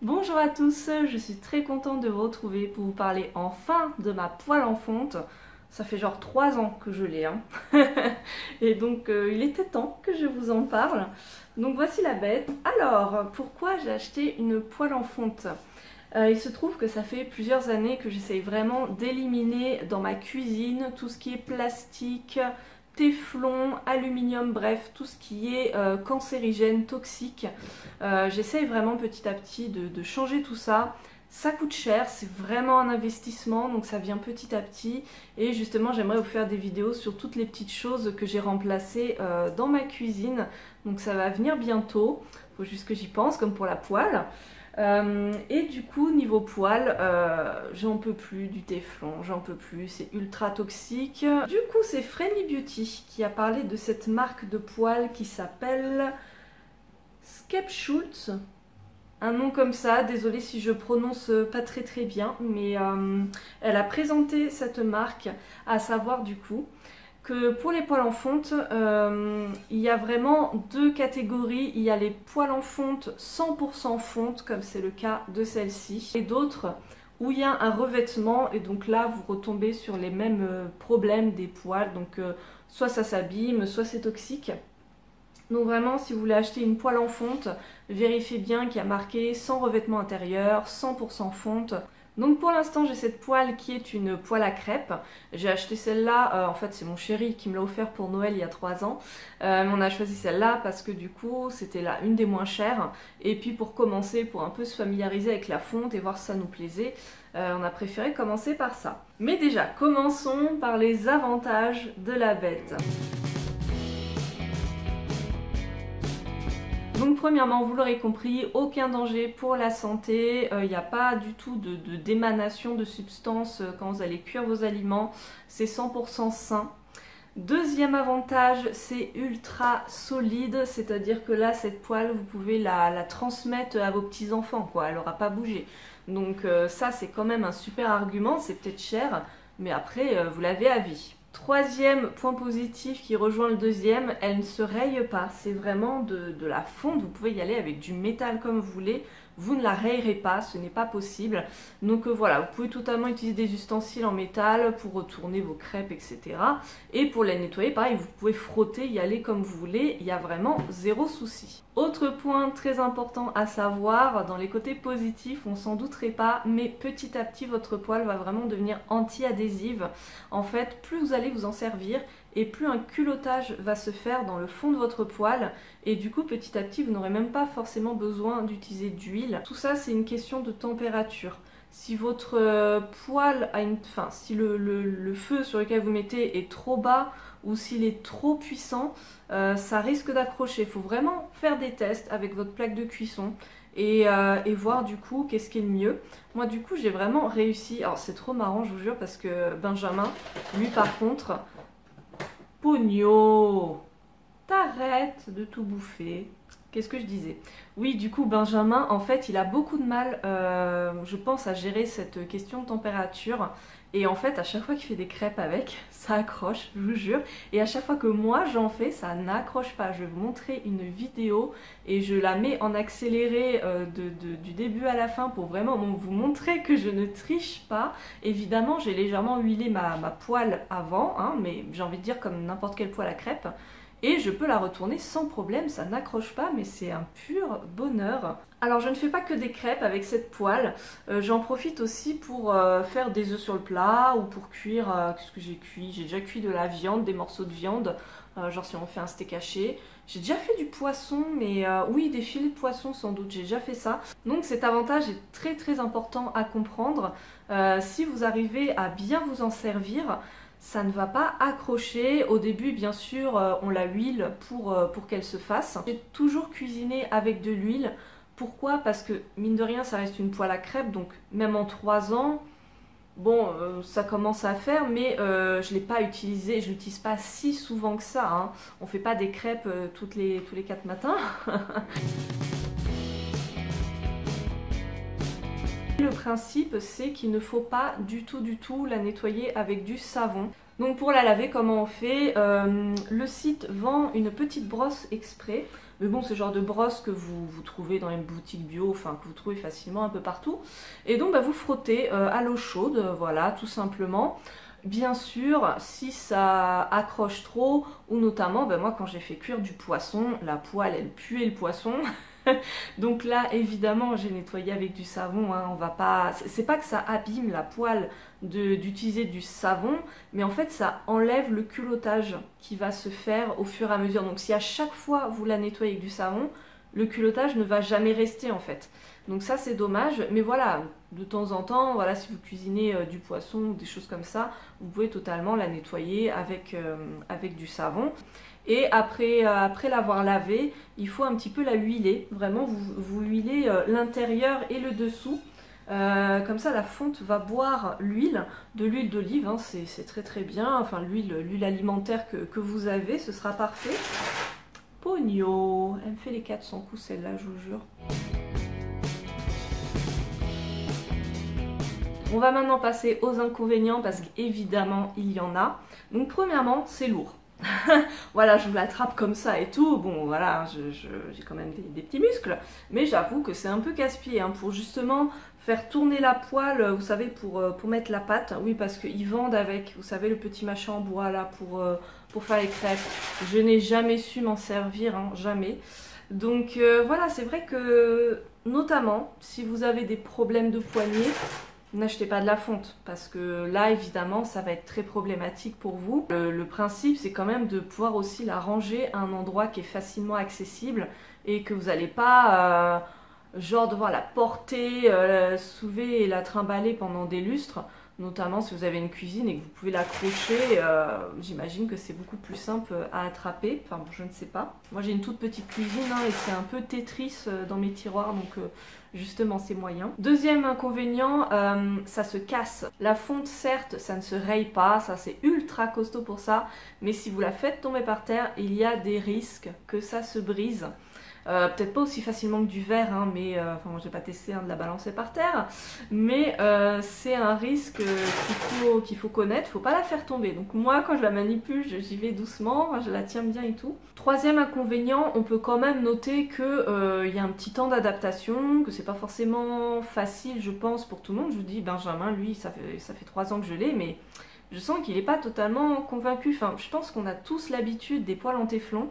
Bonjour à tous, je suis très contente de vous retrouver pour vous parler enfin de ma poêle en fonte. Ça fait genre 3 ans que je l'ai, hein. Et donc il était temps que je vous en parle. Donc voici la bête. Alors, pourquoi j'ai acheté une poêle en fonte? Il se trouve que ça fait plusieurs années que j'essaye vraiment d'éliminer dans ma cuisine tout ce qui est plastique, téflon, aluminium, bref, tout ce qui est cancérigène, toxique. J'essaye vraiment petit à petit de changer tout ça. Ça coûte cher, c'est vraiment un investissement, donc ça vient petit à petit. Et justement, j'aimerais vous faire des vidéos sur toutes les petites choses que j'ai remplacées dans ma cuisine. Donc ça va venir bientôt, faut juste que j'y pense, comme pour la poêle. Et du coup, niveau poêle, j'en peux plus du téflon, j'en peux plus, c'est ultra toxique. Du coup, c'est Friendly Beauty qui a parlé de cette marque de poêle qui s'appelle Skepschutz. Un nom comme ça, désolée si je prononce pas très bien, mais elle a présenté cette marque, à savoir du coup que pour les poêles en fonte, il y a vraiment deux catégories. Il y a les poêles en fonte 100% fonte, comme c'est le cas de celle-ci, et d'autres où il y a un revêtement, et donc là vous retombez sur les mêmes problèmes des poêles, donc soit ça s'abîme, soit c'est toxique. Donc vraiment, si vous voulez acheter une poêle en fonte, vérifiez bien qu'il y a marqué sans revêtement intérieur, 100% fonte. Donc pour l'instant, j'ai cette poêle qui est une poêle à crêpes. J'ai acheté celle-là, en fait c'est mon chéri qui me l'a offert pour Noël il y a 3 ans. On a choisi celle-là parce que du coup, c'était là une des moins chères. Et puis pour commencer, pour un peu se familiariser avec la fonte et voir si ça nous plaisait, on a préféré commencer par ça. Mais déjà, commençons par les avantages de la bête. Donc premièrement, vous l'aurez compris, aucun danger pour la santé, il n'y a pas du tout d'émanation de substances quand vous allez cuire vos aliments, c'est 100% sain. Deuxième avantage, c'est ultra solide, c'est-à-dire que là, cette poêle, vous pouvez la transmettre à vos petits-enfants, quoi, elle n'aura pas bougé. Donc ça, c'est quand même un super argument, c'est peut-être cher, mais après, vous l'avez à vie. Troisième point positif qui rejoint le deuxième, elle ne se raye pas, c'est vraiment de la fonte, vous pouvez y aller avec du métal comme vous voulez, vous ne la rayerez pas, ce n'est pas possible. Donc voilà, vous pouvez totalement utiliser des ustensiles en métal pour retourner vos crêpes, etc. Et pour les nettoyer, pareil, vous pouvez frotter, y aller comme vous voulez, il y a vraiment zéro souci. Autre point très important à savoir, dans les côtés positifs, on s'en douterait pas, mais petit à petit, votre poêle va vraiment devenir anti-adhésive. En fait, plus vous allez vous en servir, et plus un culottage va se faire dans le fond de votre poêle, et du coup petit à petit vous n'aurez même pas forcément besoin d'utiliser d'huile. Tout ça c'est une question de température. Si votre poêle a si le feu sur lequel vous mettez est trop bas ou s'il est trop puissant, ça risque d'accrocher. Il faut vraiment faire des tests avec votre plaque de cuisson et voir du coup qu'est-ce qui est le mieux. Moi du coup j'ai vraiment réussi, alors c'est trop marrant je vous jure parce que Benjamin, lui par contre, Pogno, t'arrêtes de tout bouffer. Qu'est-ce que je disais? Oui, du coup, Benjamin, en fait, il a beaucoup de mal, je pense, à gérer cette question de température. Et en fait, à chaque fois qu'il fait des crêpes avec, ça accroche, je vous jure. Et à chaque fois que moi j'en fais, ça n'accroche pas. Je vais vous montrer une vidéo et je la mets en accéléré du début à la fin pour vraiment vous montrer que je ne triche pas. Évidemment, j'ai légèrement huilé ma poêle avant, hein, mais j'ai envie de dire comme n'importe quelle poêle à crêpes. Et je peux la retourner sans problème, ça n'accroche pas, mais c'est un pur bonheur. Alors je ne fais pas que des crêpes avec cette poêle, j'en profite aussi pour faire des œufs sur le plat ou pour cuire, qu'est-ce que j'ai cuit? J'ai déjà cuit de la viande, des morceaux de viande, genre si on fait un steak haché. J'ai déjà fait du poisson, mais oui, des filets de poisson sans doute, j'ai déjà fait ça. Donc cet avantage est très important à comprendre. Si vous arrivez à bien vous en servir, ça ne va pas accrocher. Au début, bien sûr, on la huile pour qu'elle se fasse. J'ai toujours cuisiné avec de l'huile. Pourquoi? Parce que, mine de rien, ça reste une poêle à crêpes, donc même en 3 ans, bon, ça commence à faire, mais je ne l'ai pas utilisé, je l'utilise pas si souvent que ça, hein. On fait pas des crêpes tous les 4 matins. Le principe, c'est qu'il ne faut pas du tout la nettoyer avec du savon. Donc pour la laver, comment on fait? Le site vend une petite brosse exprès. Mais bon, c'est le genre de brosse que vous trouvez dans une boutique bio, enfin que vous trouvez facilement un peu partout. Et donc bah, vous frottez à l'eau chaude, voilà, tout simplement. Bien sûr, si ça accroche trop, ou notamment, ben moi quand j'ai fait cuire du poisson, la poêle elle puait le poisson. Donc là, évidemment, j'ai nettoyé avec du savon, hein, on va pas... C'est pas que ça abîme la poêle d'utiliser du savon, mais en fait ça enlève le culottage qui va se faire au fur et à mesure. Donc si à chaque fois vous la nettoyez avec du savon, le culottage ne va jamais rester en fait. Donc ça c'est dommage, mais voilà, de temps en temps, voilà, si vous cuisinez du poisson ou des choses comme ça, vous pouvez totalement la nettoyer avec du savon. Et après l'avoir lavée, il faut un petit peu la huiler, vraiment vous huilez l'intérieur et le dessous. Comme ça la fonte va boire l'huile, de l'huile d'olive, hein, c'est très très bien, enfin l'huile alimentaire que vous avez, ce sera parfait. Pogno, elle me fait les 400 coups celle-là, je vous jure. On va maintenant passer aux inconvénients parce qu'évidemment il y en a. Donc premièrement, c'est lourd. Voilà, je vous l'attrape comme ça et tout. Bon, voilà, j'ai quand même des petits muscles, mais j'avoue que c'est un peu casse-pied hein, pour justement faire tourner la poêle, vous savez, pour mettre la pâte. Oui, parce qu'ils vendent avec, vous savez, le petit machin en bois là pour faire les crêpes. Je n'ai jamais su m'en servir, hein, jamais. Donc voilà, c'est vrai que notamment si vous avez des problèmes de poignet, n'achetez pas de la fonte parce que là évidemment ça va être très problématique pour vous. Le principe c'est quand même de pouvoir aussi la ranger à un endroit qui est facilement accessible et que vous n'allez pas genre devoir la porter, soulever et la trimballer pendant des lustres. Notamment si vous avez une cuisine et que vous pouvez l'accrocher, j'imagine que c'est beaucoup plus simple à attraper. Enfin bon, je ne sais pas. Moi j'ai une toute petite cuisine hein, et c'est un peu Tetris dans mes tiroirs, donc justement c'est moyen. Deuxième inconvénient, ça se casse. La fonte certes ça ne se raye pas, ça c'est ultra costaud pour ça, mais si vous la faites tomber par terre, il y a des risques que ça se brise. Peut-être pas aussi facilement que du verre, hein, mais enfin moi j'ai pas testé hein, de la balancer par terre, mais c'est un risque qu'il faut connaître, faut pas la faire tomber. Donc moi quand je la manipule, j'y vais doucement, je la tiens bien et tout. Troisième inconvénient, on peut quand même noter que y a un petit temps d'adaptation, que c'est pas forcément facile je pense pour tout le monde. Je vous dis Benjamin, lui ça fait 3 ans que je l'ai, mais je sens qu'il est pas totalement convaincu. Enfin je pense qu'on a tous l'habitude des poêles en téflon.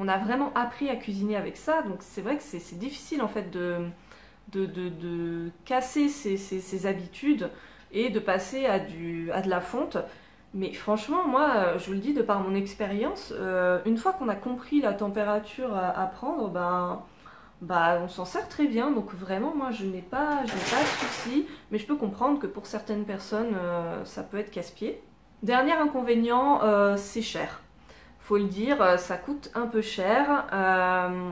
On a vraiment appris à cuisiner avec ça, donc c'est vrai que c'est difficile en fait de casser ses habitudes et de passer à de la fonte. Mais franchement, moi, je vous le dis de par mon expérience, une fois qu'on a compris la température à prendre, on s'en sert très bien. Donc vraiment, moi, je n'ai pas de soucis, mais je peux comprendre que pour certaines personnes, ça peut être casse-pied. Dernier inconvénient, c'est cher. Faut le dire, ça coûte un peu cher.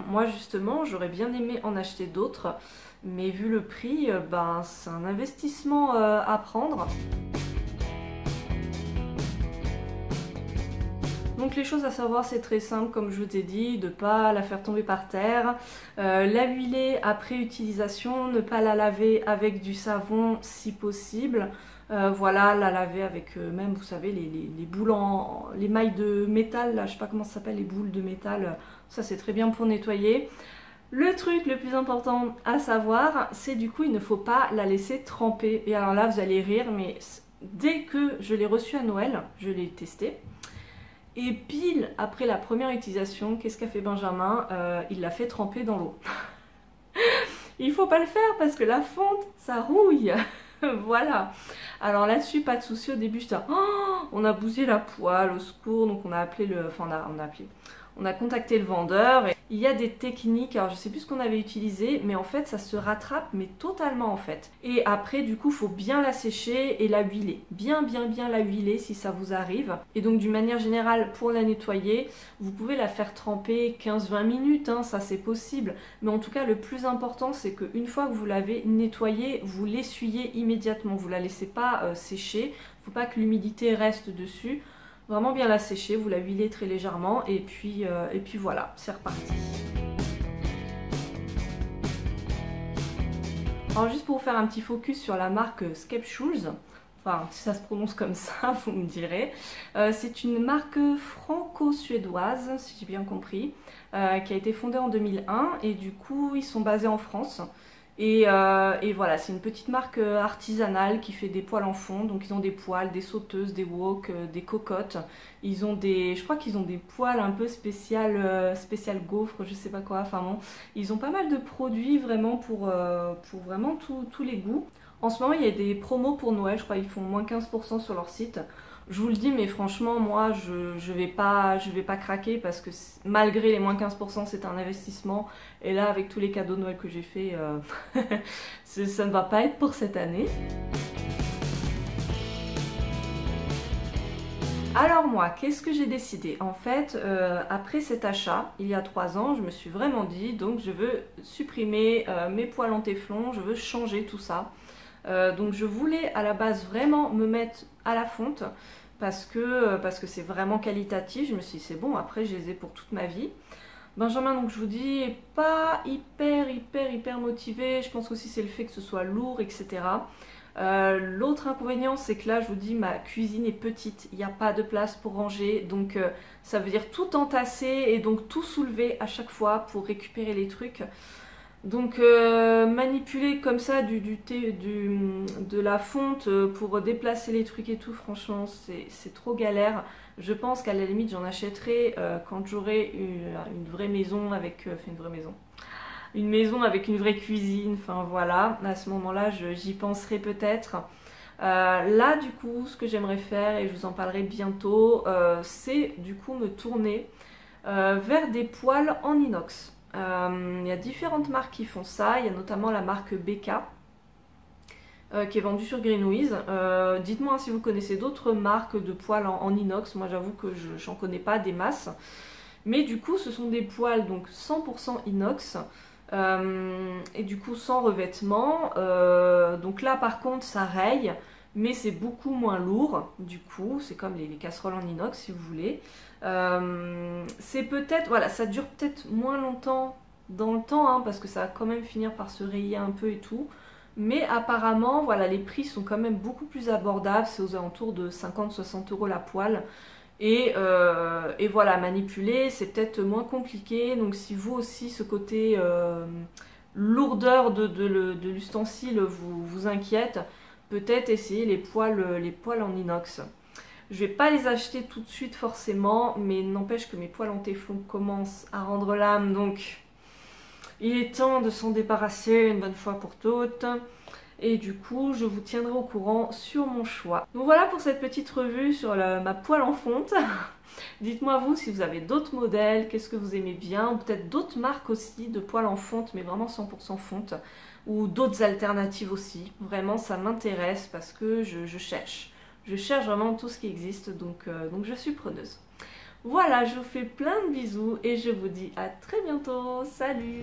Moi justement, j'aurais bien aimé en acheter d'autres, mais vu le prix, c'est un investissement à prendre. Donc les choses à savoir, c'est très simple, comme je vous ai dit, de ne pas la faire tomber par terre, la huiler après utilisation, ne pas la laver avec du savon si possible. Voilà, la laver avec même, vous savez, les boules les mailles de métal, là, je sais pas comment ça s'appelle, les boules de métal, ça c'est très bien pour nettoyer. Le truc le plus important à savoir, c'est du coup, il ne faut pas la laisser tremper. Et alors là, vous allez rire, mais dès que je l'ai reçue à Noël, je l'ai testé. Et pile après la première utilisation, qu'est-ce qu'a fait Benjamin? Il l'a fait tremper dans l'eau. Il faut pas le faire parce que la fonte, ça rouille. Voilà. Alors là-dessus, pas de souci. Au début, j'étais oh, on a bousillé la poêle, au secours. Donc on a appelé le, enfin on a contacté le vendeur. Et il y a des techniques. Alors je sais plus ce qu'on avait utilisé, mais en fait ça se rattrape, mais totalement en fait. Et après, du coup, faut bien la sécher et la huiler. Bien la huiler si ça vous arrive. Et donc d'une manière générale, pour la nettoyer, vous pouvez la faire tremper 15-20 minutes. Hein, ça c'est possible. Mais en tout cas, le plus important, c'est qu'une fois que vous l'avez nettoyée, vous l'essuyez immédiatement. Vous la laissez pas sécher. Faut pas que l'humidité reste dessus. Vraiment bien la sécher, vous la huilez très légèrement et puis voilà, c'est reparti. Alors juste pour vous faire un petit focus sur la marque Skechers, Enfin, si ça se prononce comme ça, vous me direz. C'est une marque franco-suédoise, si j'ai bien compris, qui a été fondée en 2001 et du coup ils sont basés en France. Et voilà, c'est une petite marque artisanale qui fait des poêles en fonte. Donc ils ont des poêles, des sauteuses, des wok, des cocottes. Ils ont je crois qu'ils ont des poêles un peu spécial gaufre, je sais pas quoi. Enfin bon, ils ont pas mal de produits vraiment pour vraiment tous les goûts. En ce moment, il y a des promos pour Noël, je crois qu'ils font moins 15% sur leur site. Je vous le dis, mais franchement, moi, je vais pas craquer parce que malgré les moins 15%, c'est un investissement. Et là, avec tous les cadeaux de Noël que j'ai fait, ça ne va pas être pour cette année. Alors moi, qu'est-ce que j'ai décidé? En fait, après cet achat, il y a 3 ans, je me suis vraiment dit, donc je veux supprimer mes poêles en téflon, je veux changer tout ça. Donc je voulais à la base vraiment me mettre à la fonte parce que c'est vraiment qualitatif. Je me suis dit c'est bon, après je les ai pour toute ma vie. Benjamin, donc je vous dis, est pas hyper motivé. Je pense aussi c'est le fait que ce soit lourd, etc. L'autre inconvénient, c'est que là, je vous dis, ma cuisine est petite. Il n'y a pas de place pour ranger. Donc ça veut dire tout entasser et donc tout soulever à chaque fois pour récupérer les trucs. Donc manipuler comme ça de la fonte pour déplacer les trucs et tout, franchement c'est trop galère. Je pense qu'à la limite j'en achèterai quand j'aurai une vraie maison avec... Une maison avec une vraie cuisine, enfin voilà, à ce moment-là j'y penserai peut-être. Là du coup ce que j'aimerais faire, et je vous en parlerai bientôt, c'est du coup me tourner vers des poêles en inox. Il y a différentes marques qui font ça, il y a notamment la marque BK qui est vendue sur Greenwiz. Dites-moi si vous connaissez d'autres marques de poêles en inox, moi j'avoue que j'en connais pas des masses. Mais du coup ce sont des poêles donc 100% inox et du coup sans revêtement. Donc là par contre ça raye, mais c'est beaucoup moins lourd du coup, c'est comme les casseroles en inox si vous voulez. C'est peut-être, voilà, ça dure peut-être moins longtemps dans le temps hein, parce que ça va quand même finir par se rayer un peu et tout, mais apparemment voilà, les prix sont quand même beaucoup plus abordables, c'est aux alentours de 50-60 € la poêle. Et voilà, manipuler c'est peut-être moins compliqué, donc si vous aussi ce côté lourdeur de l'ustensile vous inquiète, peut-être essayer les poêles en inox. Je vais pas les acheter tout de suite forcément, mais n'empêche que mes poêles en téflon commencent à rendre l'âme, donc il est temps de s'en débarrasser une bonne fois pour toutes. Et du coup, je vous tiendrai au courant sur mon choix. Donc voilà pour cette petite revue sur ma poêle en fonte. Dites-moi vous si vous avez d'autres modèles, qu'est-ce que vous aimez bien, ou peut-être d'autres marques aussi de poêles en fonte, mais vraiment 100% fonte, ou d'autres alternatives aussi. Vraiment, ça m'intéresse parce que je cherche. Je cherche vraiment tout ce qui existe, donc je suis preneuse. Voilà, je vous fais plein de bisous et je vous dis à très bientôt. Salut!